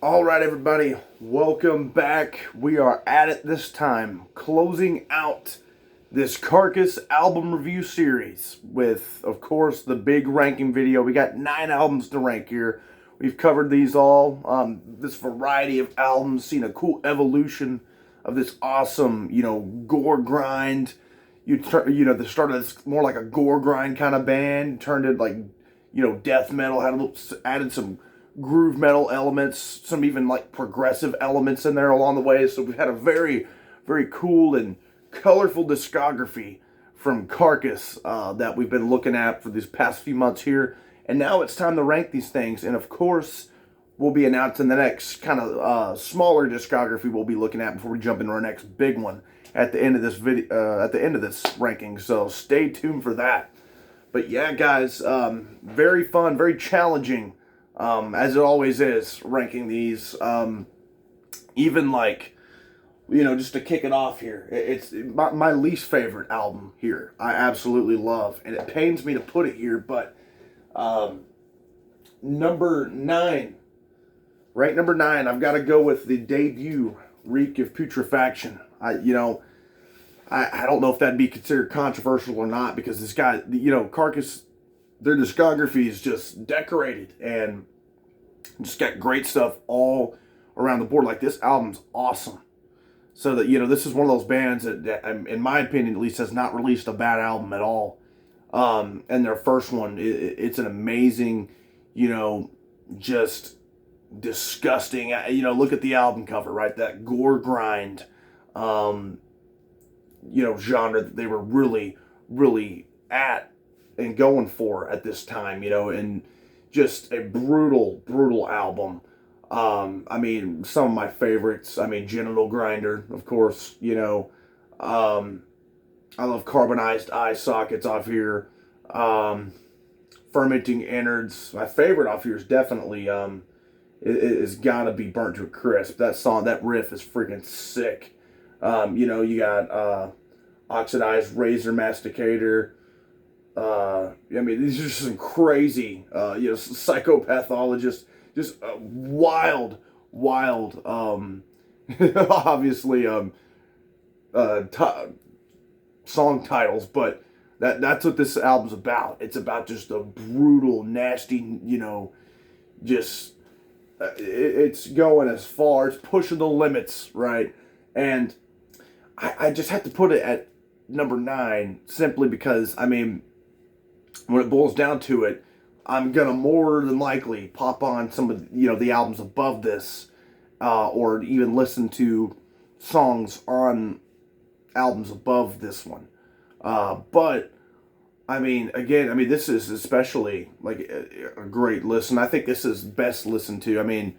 All right, everybody, welcome back. We are at it this time, closing out this Carcass album review series with, of course, the big ranking video. We got 9 albums to rank here. We've covered these all, this variety of albums, seen a cool evolution of this awesome, gore grind. They started as more like a gore grind kind of band, turned it like, death metal, added some groove metal elements, some even like progressive elements in there along the way. So we've had a very, very cool and colorful discography from Carcass that we've been looking at for these past few months here. And now it's time to rank these things. And of course, we'll be announcing the next kind of smaller discography we'll be looking at before we jump into our next big one at the end of this video, at the end of this ranking. So stay tuned for that. But yeah, guys, very fun, very challenging. As it always is, ranking these, even like, just to kick it off here, it's my least favorite album here. I absolutely love, and it pains me to put it here, but, number 9, right, number 9, I've got to go with the debut, Reek of Putrefaction. I don't know if that'd be considered controversial or not, because this guy, Carcass, their discography is just decorated and just got great stuff all around the board. Like, this album's awesome. So that, this is one of those bands that, in my opinion at least, has not released a bad album at all. And their first one, it's an amazing, just disgusting, look at the album cover, right? That gore grind, genre that they were really, really at and going for at this time, and just a brutal, brutal album. Some of my favorites, Genital Grinder, of course, I love Carbonized Eye Sockets off here, Fermenting Innards. My favorite off here is definitely, is gotta be Burnt to a Crisp. That song, that riff is freaking sick. You got, Oxidized Razor Masticator. These are just some crazy, psychopathologists, just wild, obviously, song titles, but that's what this album's about. It's about just a brutal, nasty, just, it's going as far, it's pushing the limits, right? And I just have to put it at number 9 simply because, when it boils down to it, I'm gonna more than likely pop on some of the albums above this, or even listen to songs on albums above this one. But again, this is especially like a great listen. I think this is best listened to.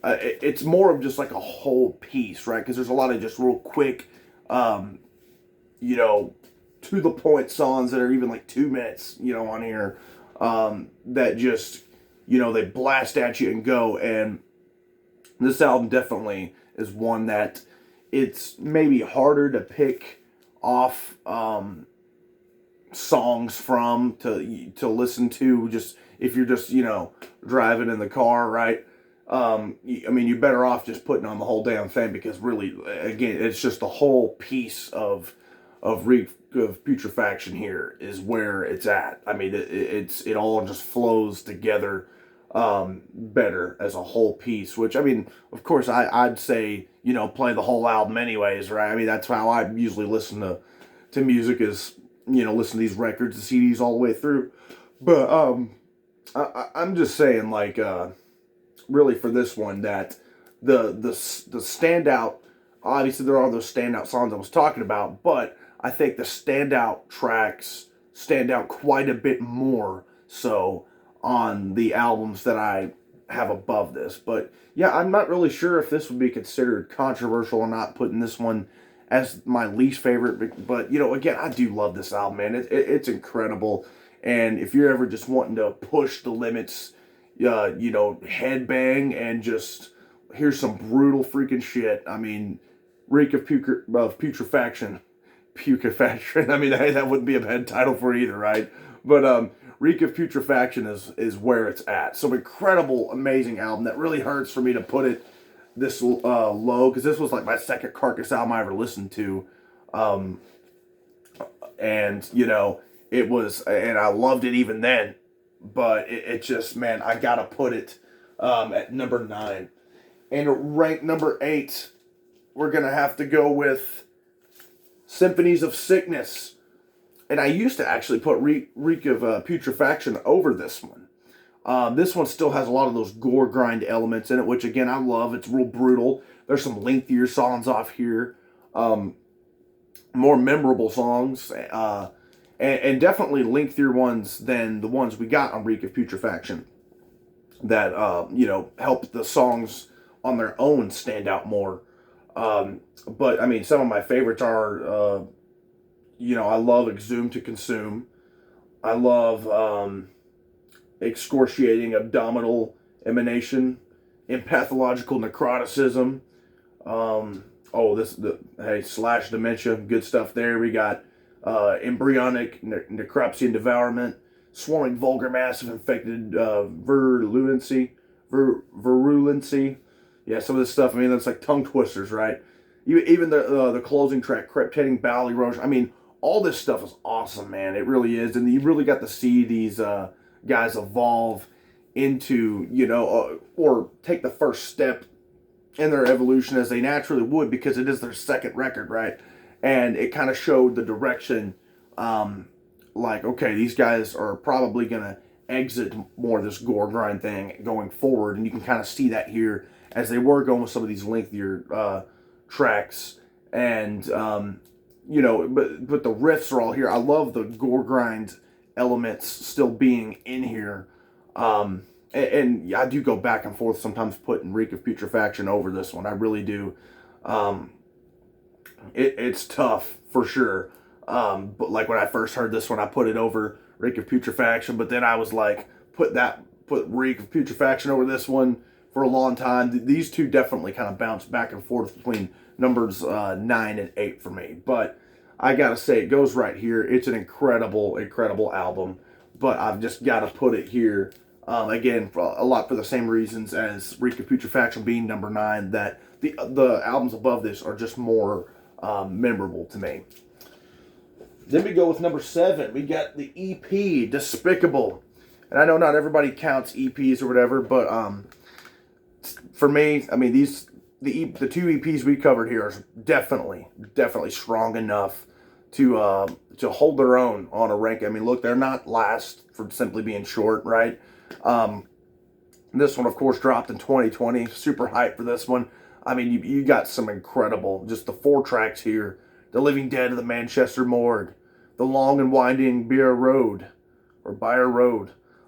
It's more of just like a whole piece, right? Because there's a lot of just real quick, to the point songs that are even like 2 minutes, on here, that just, they blast at you and go. And this album definitely is one that it's maybe harder to pick off, songs from to listen to, just if you're just, driving in the car, right? You're better off just putting on the whole damn thing, because really, again, it's just the whole piece of Reek of Putrefaction here is where it's at. It all just flows together better as a whole piece, which, of course, I'd say, play the whole album anyways, right? That's how I usually listen to music, is, listen to these records, the CDs all the way through. But I'm just saying, like, really for this one, that the standout, obviously there are those standout songs I was talking about, but I think the standout tracks stand out quite a bit more so on the albums that I have above this. But yeah, I'm not really sure if this would be considered controversial or not, putting this one as my least favorite. But, again, I do love this album, man. It's incredible. And if you're ever just wanting to push the limits, headbang and just hear some brutal freaking shit, Reek of Putrefaction. Putrefaction. That wouldn't be a bad title for it either, right? But Reek of Putrefaction is where it's at. So incredible, amazing album that really hurts for me to put it this low, because this was like my second Carcass album I ever listened to. And, you know, it was, and I loved it even then. But it just, man, I gotta put it at number 9. And rank number 8, we're gonna have to go with Symphonies of Sickness. And I used to actually put Reek of Putrefaction over this one. This one still has a lot of those gore grind elements in it, which again I love. It's real brutal. There's some lengthier songs off here, more memorable songs, and definitely lengthier ones than the ones we got on Reek of Putrefaction. That you know, helped the songs on their own stand out more. But I mean, some of my favorites are, you know, I love Exhumed to Consume. I love Excoriating Abdominal Emanation, Pathological Necroticism. Hey, Slash Dementia, good stuff there. We got Embryonic Necropsy and Devourment, Swarming Vulgar Massive Infected Virulency. Yeah, some of this stuff, I mean, that's like tongue twisters, right? Even the closing track, Crepitating Bowel Erosion. I mean, all this stuff is awesome, man. It really is. And you really got to see these guys evolve into, you know, or take the first step in their evolution as they naturally would, because it is their second record, right? And it kind of showed the direction, like, okay, these guys are probably going to exit more of this gore grind thing going forward. And you can kind of see that here as they were going with some of these lengthier tracks. And, you know, but the riffs are all here. I love the gore grind elements still being in here. And I do go back and forth sometimes putting Reek of Putrefaction over this one. I really do. It's tough for sure. But like when I first heard this one, I put it over Reek of Putrefaction. But then I was like, put Reek of Putrefaction over this one for a long time. These two definitely kind of bounce back and forth between numbers 9 and 8 for me. But I gotta say, it goes right here. It's an incredible, incredible album. But I've just got to put it here. Again, for a lot for the same reasons as Reek of Putrefaction being number 9, that the albums above this are just more memorable to me. Then we go with number 7. We got the EP, Despicable. And I know not everybody counts EPs or whatever, but for me, I mean, the 2 EPs we covered here are definitely strong enough to hold their own on a rank. I mean, look, they're not last for simply being short, right? This one, of course, dropped in 2020. Super hyped for this one. I mean, you got some incredible, just the 4 tracks here. The Living Dead of the Manchester Morgue, The Long and Winding Byre Road,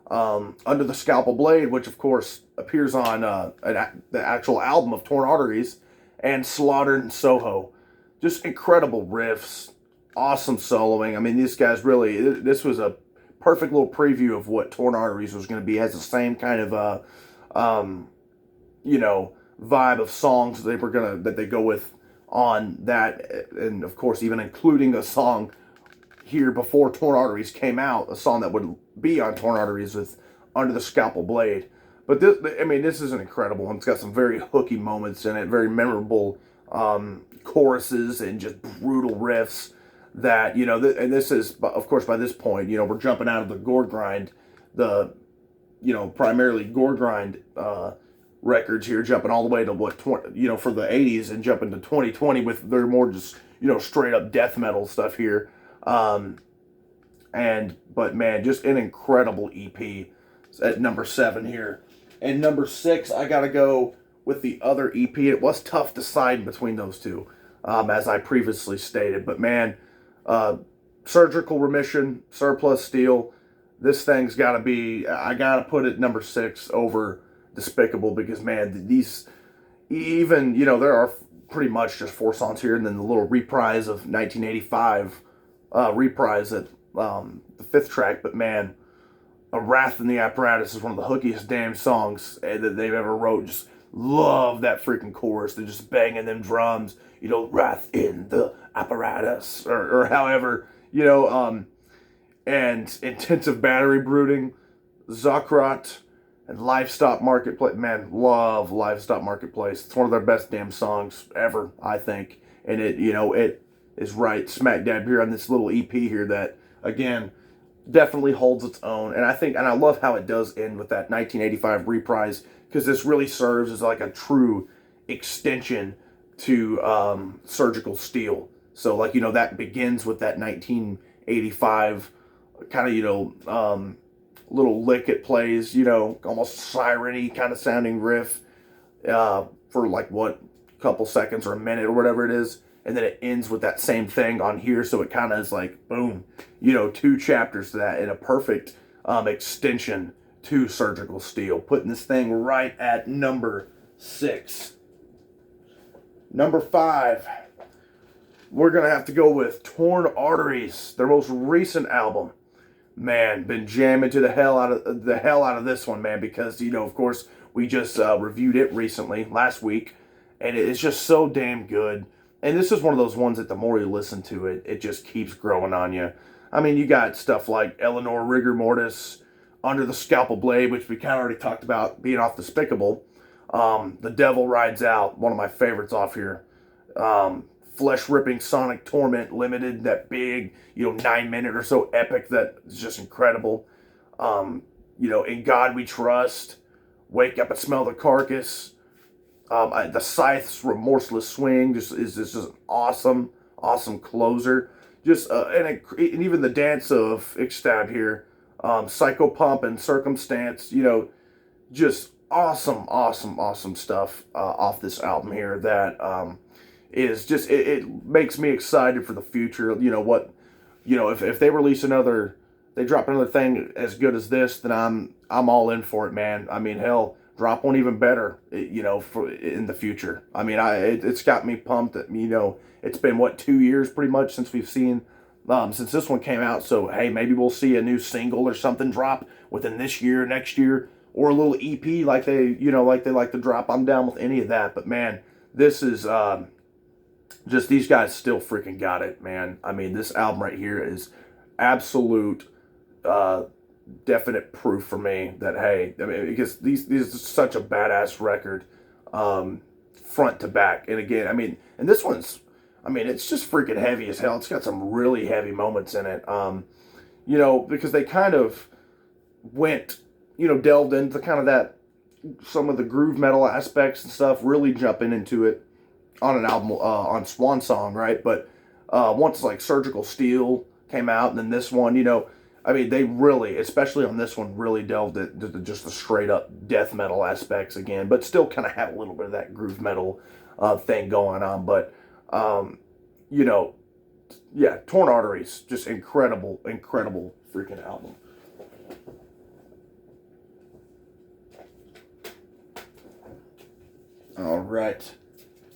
Under the Scalpel Blade, which, of course, appears on the actual album of Torn Arteries, and Slaughtered in Soho. Just incredible riffs, awesome soloing. I mean, these guys really, this was a perfect little preview of what Torn Arteries was going to be. It has the same kind of, you know, vibe of songs that they go with on that, and of course even including a song here before Torn Arteries came out, a song that would be on Torn Arteries with Under the Scalpel Blade. But this, I mean, this is an incredible one. It's got some very hooky moments in it, very memorable choruses and just brutal riffs that, you know, and this is, of course, by this point, you know, we're jumping out of the gore grind, you know, primarily gore grind records here, jumping all the way to for the 80s and jumping to 2020 with their more just, you know, straight up death metal stuff here. But man, just an incredible EP at number 7 here. And number 6, I gotta go with the other EP. It was tough deciding between those two, as I previously stated. But man, Surgical Remission, Surplus Steel, this thing's gotta be, I gotta put it number 6 over Despicable, because man, these, even, you know, there are pretty much just 4 songs here, and then the little reprise of 1985 reprise at the 5th track. But man, A Wrath in the Apparatus is one of the hookiest damn songs that they've ever wrote. Just love that freaking chorus. They're just banging them drums, you know, Wrath in the Apparatus, or however, you know, and Intensive Battery Brooding, Zokrot, and Livestock Marketplace. Man, love Livestock Marketplace. It's one of their best damn songs ever, I think. And it, it is right smack dab here on this little EP here that, again, definitely holds its own. And I love how it does end with that 1985 reprise, because this really serves as like a true extension to Surgical Steel. So, like, that begins with that 1985 kind of, little lick it plays, almost siren-y kind of sounding riff for like what, couple seconds or a minute or whatever it is. And then it ends with that same thing on here. So it kind of is like, boom, 2 chapters to that in a perfect extension to Surgical Steel. Putting this thing right at number 6. Number 5, we're going to have to go with Torn Arteries, their most recent album. Man, been jamming to the hell out of this one, man, because, of course, we just reviewed it recently, last week, and it's just so damn good. And this is one of those ones that the more you listen to it, it just keeps growing on you. I mean, you got stuff like Eleanor Rigor Mortis, Under the Scalpel Blade, which we kind of already talked about being off Despicable. The Devil Rides Out, one of my favorites off here. Flesh-ripping Sonic Torment Limited, that big, 9-minute or so epic that is just incredible. In God We Trust, Wake Up and Smell the Carcass. The Scythe's Remorseless Swing is just an awesome closer. Just and even the dance of Ixtab here, Psychopomp and Circumstance. Just awesome stuff off this album here that is just it makes me excited for the future. If they release they drop another thing as good as this, then I'm all in for it, man. I mean, hell, drop one even better, for in the future. I mean, it's got me pumped that, it's been 2 years pretty much since we've seen, since this one came out. So, hey, maybe we'll see a new single or something drop within this year, next year, or a little EP like they like to drop. I'm down with any of that. But man, this is, just these guys still freaking got it, man. I mean, this album right here is absolute, definite proof for me that, hey, I mean, because these is such a badass record, front to back. And again, I mean, and this one's, I mean, it's just freaking heavy as hell. It's got some really heavy moments in it, because they kind of went, delved into kind of that, some of the groove metal aspects and stuff, really jumping into it on an album, on Swan Song, right? But once like Surgical Steel came out, and then this one, I mean, they really, especially on this one, really delved into just the straight up death metal aspects again, but still kind of had a little bit of that groove metal thing going on. But, yeah, Torn Arteries, just incredible freaking album. All right.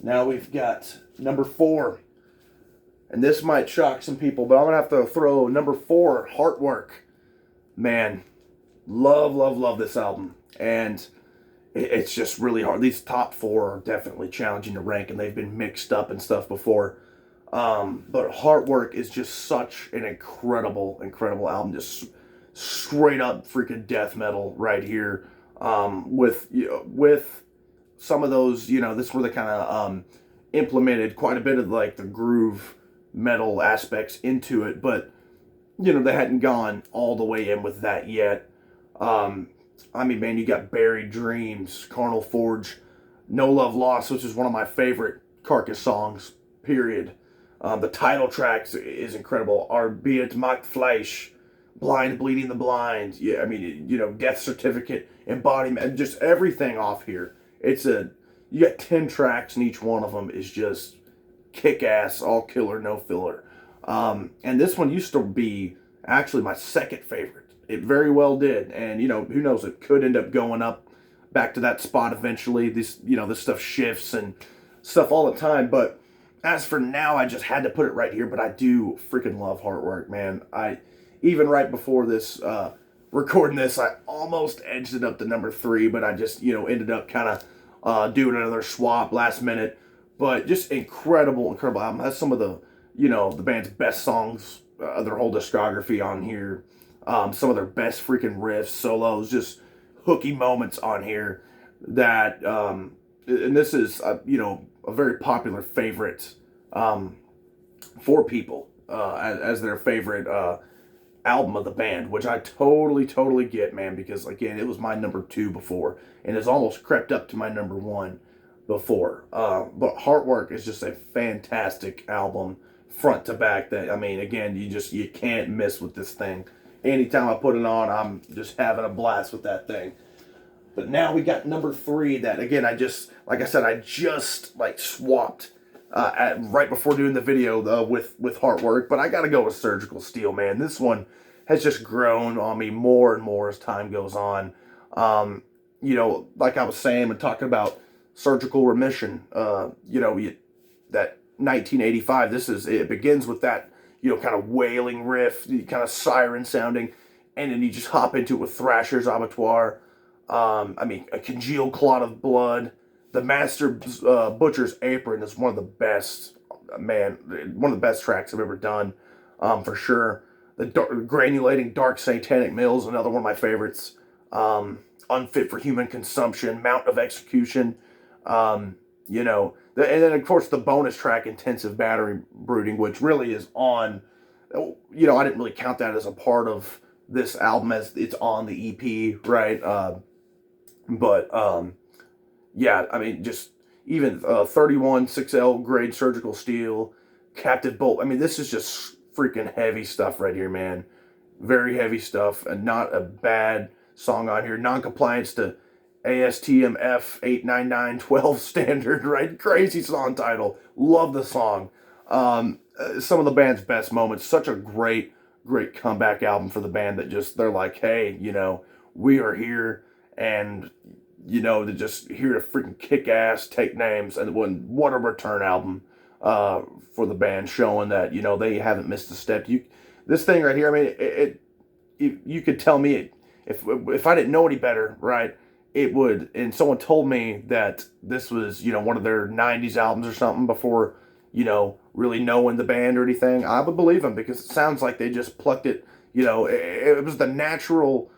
Now we've got number 4. And this might shock some people, but I'm going to have to throw number 4, Heartwork. Man, love this album. And it's just really hard. These top 4 are definitely challenging to rank, and they've been mixed up and stuff before. But Heartwork is just such an incredible album. Just straight up freaking death metal right here. With some of those, this is where they kind of implemented quite a bit of like the groove metal aspects into it, but they hadn't gone all the way in with that yet. I mean, man, you got Buried Dreams, Carnal Forge, No Love Lost, which is one of my favorite Carcass songs, period. The title track is incredible. Arbeit macht Fleisch, Blind Bleeding the Blind. Yeah, I mean, Death Certificate, Embodiment, just everything off here. You got 10 tracks, and each one of them is just kick-ass, all killer, no filler. And this one used to be actually my second favorite. It very well did. And, who knows, it could end up going up back to that spot eventually. This stuff shifts and stuff all the time. But as for now, I just had to put it right here. But I do freaking love Heartwork, man. Even right before this, recording this, I almost edged it up to number 3. But I just, ended up kind of doing another swap last minute. But just incredible album. Has some of the, the band's best songs their whole discography on here. Some of their best freaking riffs, solos, just hooky moments on here that, and this is, a very popular favorite for people as their favorite album of the band, which I totally get, man, because again, it was my number 2 before, and it's almost crept up to my number 1 before. But Heartwork is just a fantastic album, front to back. That, I mean, again, you can't miss with this thing. Anytime I put it on, I'm just having a blast with that thing. But now we got number 3 that, again, I just like swapped right before doing the video with Heartwork. But I got to go with Surgical Steel, man. This one has just grown on me more and more as time goes on. Like I was saying and talking about Surgical Remission, that 1985, it begins with that, kind of wailing riff, kind of siren sounding, and then you just hop into it with Thrasher's Abattoir. A Congealed Clot of Blood. The Master Butcher's Apron is one of the best, one of the best tracks I've ever done, for sure. The Granulating Dark Satanic Mills, another one of my favorites. Unfit for Human Consumption, Mount of Execution. And then of course the bonus track, Intensive Battery Brooding, which really is on, I didn't really count that as a part of this album as it's on the EP, right? Just even 31 6L grade Surgical Steel, Captive Bolt. I mean, this is just freaking heavy stuff right here, man. Very heavy stuff, and not a bad song on here. Non-compliance to ASTM F89912 standard, right? Crazy song title. Love the song. Some of the band's best moments. Such a great comeback album for the band that they're like, hey, we are here, and to just hear to freaking kick ass, take names, and what a return album for the band, showing that they haven't missed a step. This thing right here, I mean, you could tell me if I didn't know any better, right? It would, and someone told me that this was one of their 90s albums or something before really knowing the band or anything, I would believe them, because it sounds like they just plucked it. It was the natural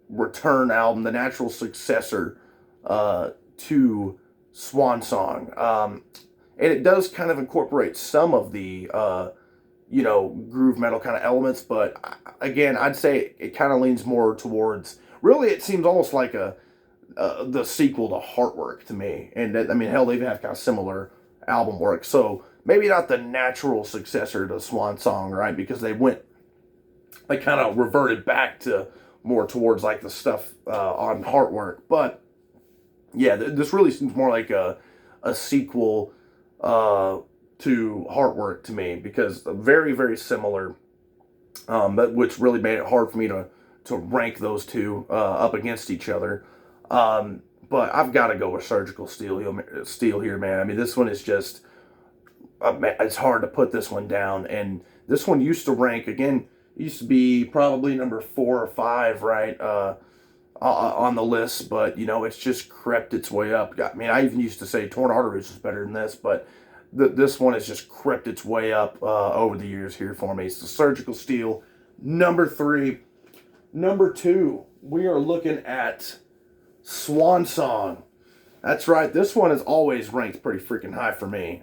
return album, the natural successor to Swan Song, and it does kind of incorporate some of the groove metal kind of elements, but again, I'd say it kind of leans more towards, really it seems almost like the sequel to Heartwork to me. And hell, they even have kind of similar album work, so maybe not the natural successor to Swan Song, right? Because they kind of reverted back to more towards like the stuff on Heartwork. But yeah, this really seems more like a sequel to Heartwork to me, because very similar, but which really made it hard for me to rank those two up against each other. But I've got to go with Surgical Steel here, man. I mean, this one is just, it's hard to put this one down. And this one used to rank, again, used to be probably number 4 or 5, right, on the list. But, it's just crept its way up. I mean, I even used to say Torn Arteries was better than this, but this one has just crept its way up over the years here for me. So Surgical Steel, number 3. Number 2, we are looking at Swan Song. That's right, this one is always ranked pretty freaking high for me,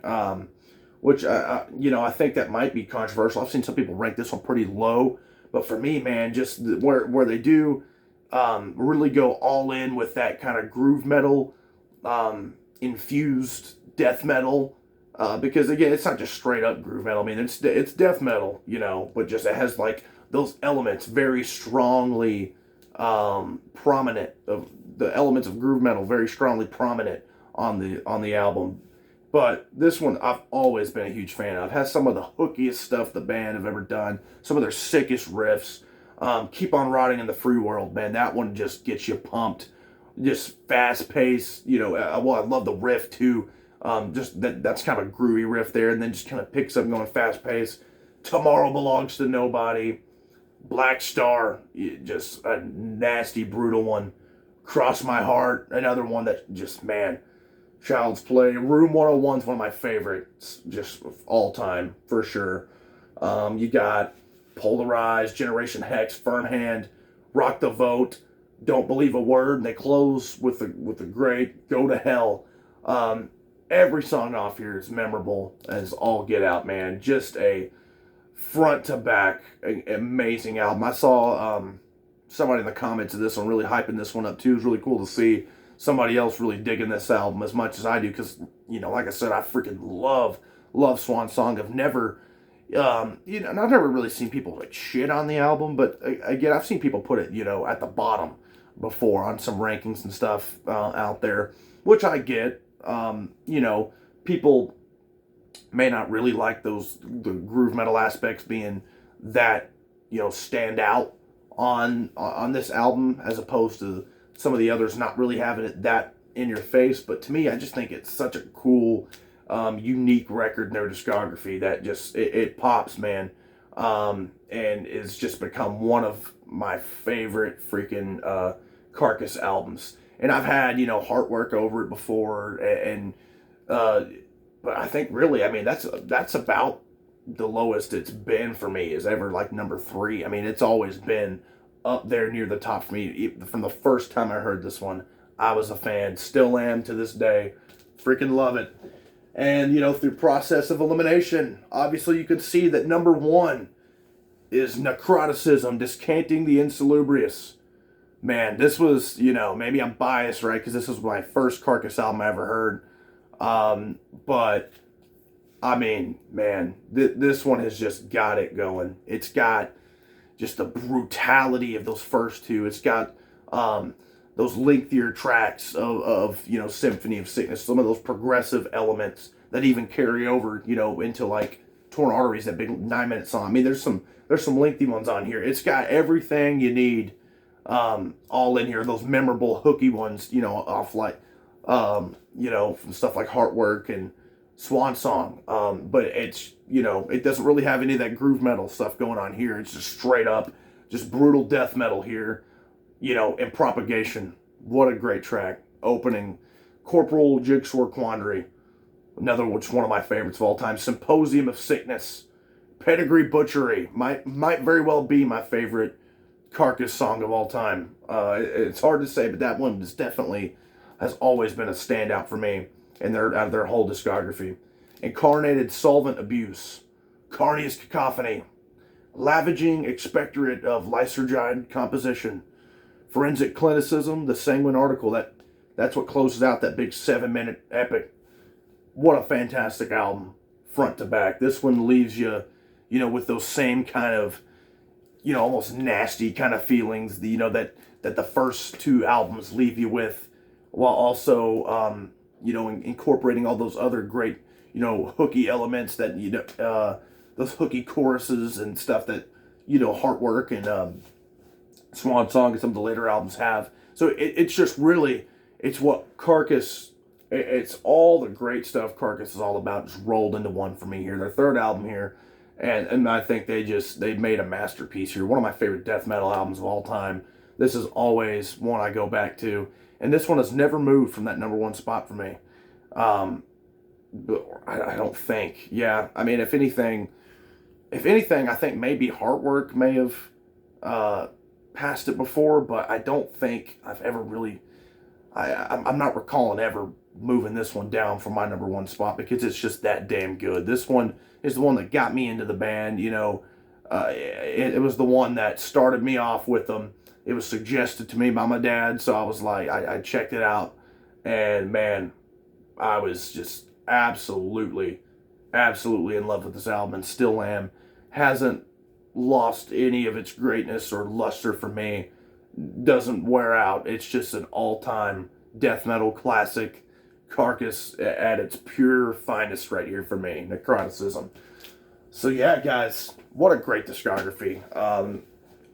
which, I think that might be controversial. I've seen some people rank this one pretty low, but for me, man, just where they do really go all in with that kind of groove metal, infused death metal, because again, it's not just straight up groove metal. I mean, it's death metal, but just it has like those elements very strongly prominent, of the elements of groove metal very strongly prominent on the album. But this one I've always been a huge fan of. It has some of the hookiest stuff the band have ever done, some of their sickest riffs. Keep on Rotting in the Free World, man, that one just gets you pumped, just fast paced. I love the riff too. Just that's kind of a groovy riff there, and then just kind of picks up going fast paced. Tomorrow Belongs to Nobody. Black Star, just a nasty, brutal one. Cross My Heart, another one that just, man, Child's Play. Room 101 is one of my favorites, just of all time, for sure. You got Polarized, Generation Hex, Firm Hand, Rock the Vote, Don't Believe a Word, and they close with the great Go to Hell. Every song off here is memorable as all get out, man. Just a front to back amazing album. I saw somebody in the comments of this one really hyping this one up too. It was really cool to see somebody else really digging this album as much as I do, because like I said, I freaking love Swan Song. I've never and I've never really seen people like shit on the album, but again, I've seen people put it at the bottom before on some rankings and stuff out there, which I get. People may not really like the groove metal aspects being that stand out on this album, as opposed to some of the others not really having it that in your face. But to me, I just think it's such a cool, unique record in their discography that just it pops, man, and it's just become one of my favorite freaking Carcass albums. And I've had Heartwork over it before, and but I think really, I mean, that's about the lowest it's been for me, is ever like number 3. I mean, it's always been up there near the top for me. From the first time I heard this one, I was a fan. Still am to this day. Freaking love it. And, through process of elimination, obviously you can see that number 1 is Necroticism, Descanting the Insalubrious. Man, this was, maybe I'm biased, right? Because this was my first Carcass album I ever heard. But I mean, man, this one has just got it going. It's got just the brutality of those first two. It's got those lengthier tracks of Symphony of Sickness, some of those progressive elements that even carry over, into like Torn Arteries, that big 9-minute song. I mean, there's some lengthy ones on here. It's got everything you need all in here. Those memorable hooky ones, off like from stuff like Heartwork and Swan Song. But it's, it doesn't really have any of that groove metal stuff going on here. It's just straight up, just brutal death metal here, and Propagation. What a great track. Opening, Corporal Jigsaw Quandary, another one of my favorites of all time. Symposium of Sickness, Pedigree Butchery, might very well be my favorite Carcass song of all time. It's hard to say, but that one is definitely has always been a standout for me in their whole discography. Incarnated Solvent Abuse, Carnious Cacophony, Lavaging Expectorate of Lysergide Composition, Forensic Clinicism, the Sanguine Article. That's what closes out that big 7-minute epic. What a fantastic album, front to back. This one leaves you, with those same kind of, almost nasty kind of feelings, that the first 2 albums leave you with, while also, incorporating all those other great, hooky elements that, those hooky choruses and stuff that, Heartwork and Swan Song and some of the later albums have. So it's just really, it's what Carcass, it's all the great stuff Carcass is all about, just rolled into one for me here. Their 3rd album here, and I think they made a masterpiece here. One of my favorite death metal albums of all time. This is always one I go back to. And this one has never moved from that number 1 spot for me. But I don't think. Yeah, I mean, if anything, I think maybe Heartwork may have passed it before, but I don't think I've ever really. I'm not recalling ever moving this one down from my number 1 spot, because it's just that damn good. This one is the one that got me into the band. It was the one that started me off with them. It was suggested to me by my dad, so I was like, I checked it out, and man, I was just absolutely in love with this album, and still am. Hasn't lost any of its greatness or luster for me. Doesn't wear out. It's just an all-time death metal classic. Carcass at its pure finest right here for me. Necroticism. So yeah, guys, what a great discography.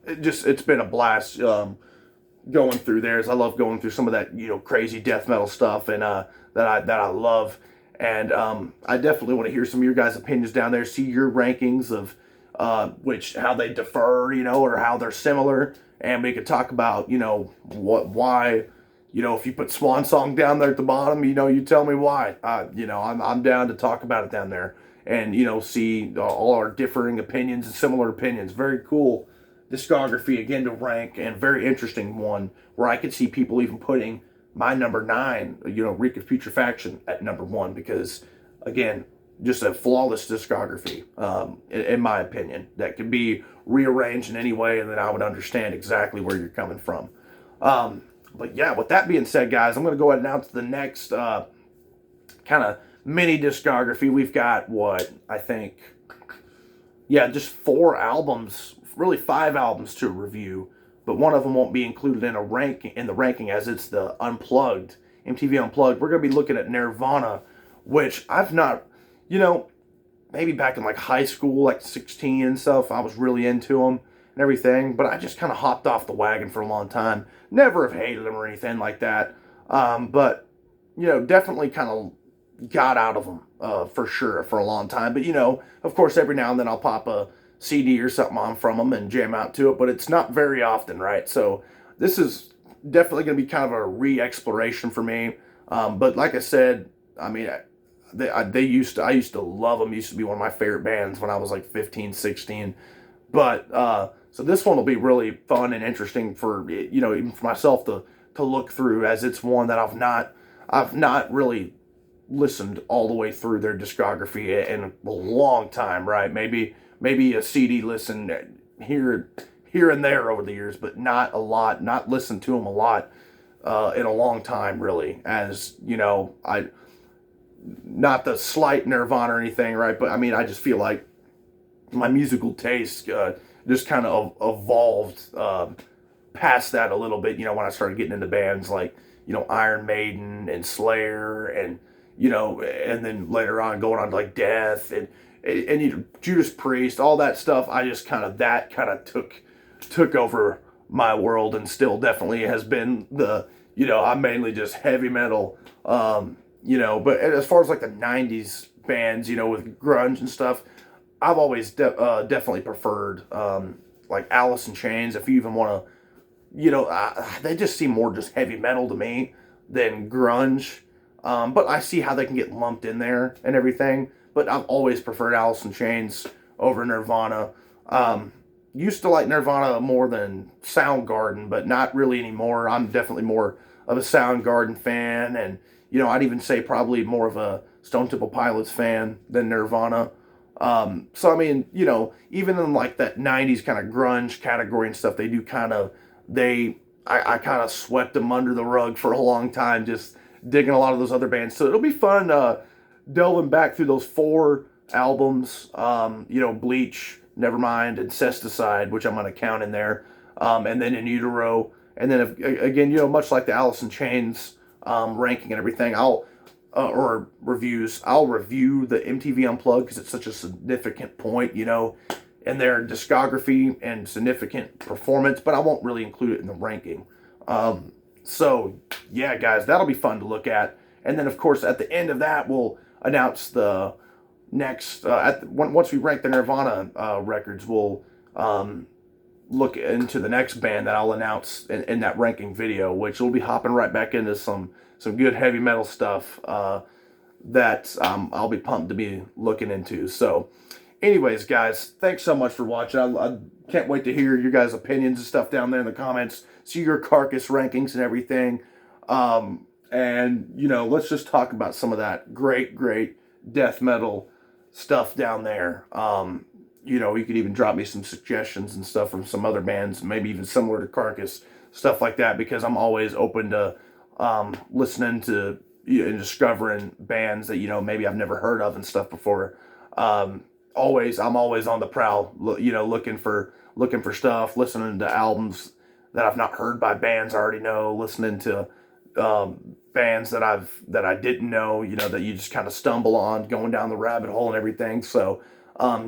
It's been a blast going through theirs. I love going through some of that crazy death metal stuff, and that I love. And I definitely want to hear some of your guys' opinions down there. See your rankings of how they differ, or how they're similar, and we could talk about why. If you put Swan Song down there at the bottom, you tell me why. I'm down to talk about it down there. and see all our differing opinions and similar opinions. Very cool discography again to rank, and very interesting one where I could see people even putting my number 9, Reek of Putrefaction, at number 1, because again, just a flawless discography, in my opinion, that could be rearranged in any way, and then I would understand exactly where you're coming from. But yeah, with that being said, guys, I'm going to go ahead and announce the next kind of mini discography. We've got, what, I think, yeah, just 4 albums, really 5 albums to review, but one of them won't be included in the ranking as it's the Unplugged, MTV Unplugged. We're going to be looking at Nirvana, which I've not, maybe back in like high school, like 16 and stuff, I was really into them and everything, but I just kind of hopped off the wagon for a long time. Never have hated them or anything like that, but, definitely kind of got out of them for sure for a long time. But, of course, every now and then I'll pop a CD or something on from them and jam out to it, but it's not very often, right? So this is definitely going to be kind of a re-exploration for me. But like I said, I mean, I used to love them. Used to be one of my favorite bands when I was like 15, 16. But so this one will be really fun and interesting for even for myself to look through, as it's one that I've not really listened all the way through their discography in a long time, right? Maybe a CD listen here and there over the years, but not a lot. Not listened to them a lot in a long time, really. As I. Not the slight Nirvana or anything, right? But I mean, I just feel like my musical taste just kind of evolved past that a little bit, when I started getting into bands like, Iron Maiden and Slayer and, and then later on going on to like Death and Judas Priest, all that stuff. I just kind of took over my world, and still definitely has been I'm mainly just heavy metal, but as far as like the 90s bands, with grunge and stuff, I've always definitely preferred, like Alice in Chains. If you even want to, they just seem more just heavy metal to me than grunge. But I see how they can get lumped in there and everything. But I've always preferred Alice in Chains over Nirvana. Used to like Nirvana more than Soundgarden, but not really anymore. I'm definitely more of a Soundgarden fan, and I'd even say probably more of a Stone Temple Pilots fan than Nirvana. So I mean, even in like that 90s kind of grunge category and stuff, they do I kind of swept them under the rug for a long time, just digging a lot of those other bands. So it'll be fun delving back through those 4 albums, Bleach, Nevermind, and Incesticide, which I'm going to count in there, and then In Utero, and then again, much like the Alice in Chains ranking and everything, or reviews, I'll review the MTV Unplugged because it's such a significant point, in their discography and significant performance, but I won't really include it in the ranking. So yeah, guys, that'll be fun to look at. And then of course at the end of that, we'll announce the next, once we rank the Nirvana records, we'll look into the next band that I'll announce in that ranking video, which will be hopping right back into some good heavy metal stuff that I'll be pumped to be looking into. So anyways, guys, thanks so much for watching. I can't wait to hear your guys' opinions and stuff down there in the comments, see your Carcass rankings and everything. And, let's just talk about some of that great death metal stuff down there. You could even drop me some suggestions and stuff from some other bands, maybe even similar to Carcass, stuff like that, because I'm always open to listening to and discovering bands that, maybe I've never heard of and stuff before. I'm always on the prowl, looking for stuff, listening to albums that I've not heard by bands I already know, listening to bands that I didn't know, that you just kind of stumble on, going down the rabbit hole and everything. So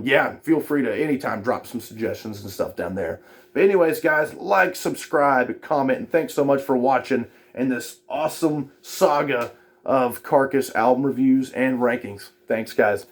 yeah, feel free to anytime drop some suggestions and stuff down there. But anyways, guys, like, subscribe, comment, and thanks so much for watching in this awesome saga of Carcass album reviews and rankings. Thanks, guys.